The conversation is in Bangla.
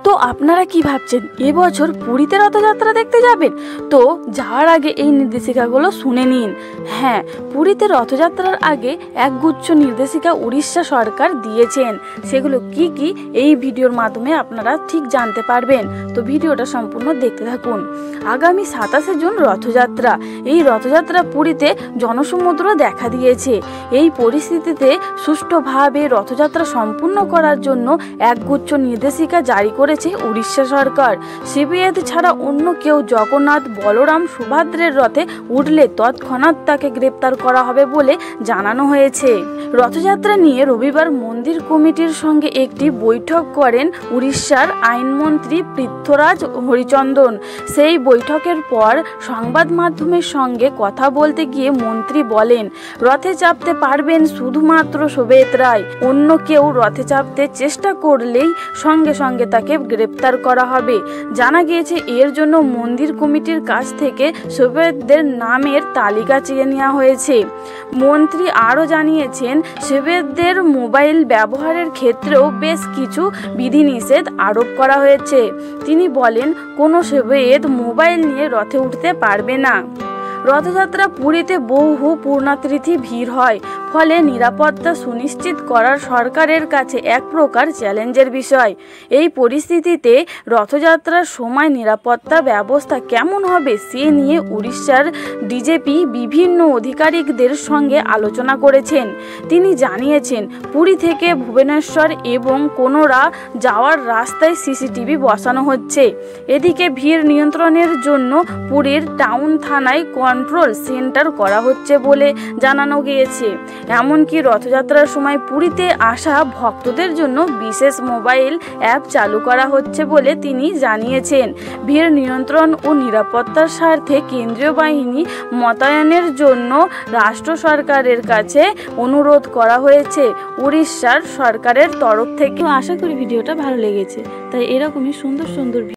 তো আপনারা কি ভাবছেন এবছর পুরীতে রথযাত্রা দেখতে যাবেন? তো যাওয়ার আগে এই নির্দেশিকাগুলো শুনে নিন। হ্যাঁ, পুরীতে রথযাত্রার আগে একগুচ্ছ নির্দেশিকা উড়িষ্যা সরকার দিয়েছেন। সেগুলো কি কি এই ভিডিওর মাধ্যমে আপনারা ঠিক জানতে পারবেন। তো ভিডিওটা সম্পূর্ণ দেখতে থাকুন। আগামী 27শে জুন রথযাত্রা। এই রথযাত্রা পুরীতে জনসমুদ্র দেখা দিয়েছে। এই পরিস্থিতিতে সুষ্ঠুভাবে রথযাত্রা সম্পূর্ণ করার জন্য একগুচ্ছ নির্দেশিকা জারি করেছে উড়িষ্যা সরকার। সিবিআই ছাড়া অন্য কেউ জগন্নাথ, বলরাম, সুভদ্রের রথে উঠলে তৎক্ষণাৎ তাকে গ্রেপ্তার করা হবে বলে জানানো হয়েছে। রথযাত্রা নিয়ে রবিবার মন্দির কমিটির সঙ্গে একটি বৈঠক করেন উড়িষ্যার আইনমন্ত্রী পৃথ্বীরাজ হরিচন্দন। সেই বৈঠকের পর সংবাদ মাধ্যমের সঙ্গে কথা বলতে গিয়ে মন্ত্রী বলেন, রথে চাপতে পারবেন শুধুমাত্র শোভেত রায়। অন্য কেউ রথে চাপতে চেষ্টা করলেই সঙ্গে সঙ্গে তাকে গ্রেপ্তার করা হবে। জানা গিয়েছে এর জন্য মন্দির কমিটির কাছ থেকে শোভেতদের নামের তালিকা চেয়ে নেওয়া হয়েছে। মন্ত্রী আরও জানিয়েছেন, শোভেতদের মোবাইল ব্যবহারের ক্ষেত্রেও বেশ কিছু বিধিনিষেধ আরোপ করা হয়েছে। তিনি বলেন, কোনো শোভেত মোবাইল নিয়ে রথে উঠতে পারবে না। রথযাত্রা পুরীতে বহু পুণ্যার্থী ভিড় হয়, ফলে নিরাপত্তা সুনিশ্চিত করা সরকারের কাছে এক প্রকার চ্যালেঞ্জের বিষয়। এই পরিস্থিতিতে রথযাত্রার সময় নিরাপত্তা ব্যবস্থা কেমন হবে সে নিয়ে উড়িষ্যার ডিজিপি বিভিন্ন আধিকারিকদের সঙ্গে আলোচনা করেছেন। তিনি জানিয়েছেন, পুরী থেকে ভুবনেশ্বর এবং কোনোরা যাওয়ার রাস্তায় সিসিটিভি বসানো হচ্ছে। এদিকে ভিড় নিয়ন্ত্রণের জন্য পুরীর টাউন থানায় কন্ট্রোল সেন্টার করা হচ্ছে বলে জানানো গিয়েছে। এমনকি রথযাত্রার সময় পুরীতে আসা ভক্তদের জন্য বিশেষ মোবাইল অ্যাপ চালু করা হচ্ছে বলে তিনি জানিয়েছেন। ভিড় নিয়ন্ত্রণ ও নিরাপত্তার স্বার্থে কেন্দ্রীয় বাহিনী মোতায়েনের জন্য রাষ্ট্র সরকারের কাছে অনুরোধ করা হয়েছে উড়িষ্যার সরকারের তরফ থেকে। আশা করি ভিডিওটা ভালো লেগেছে। তাই এরকমই সুন্দর সুন্দর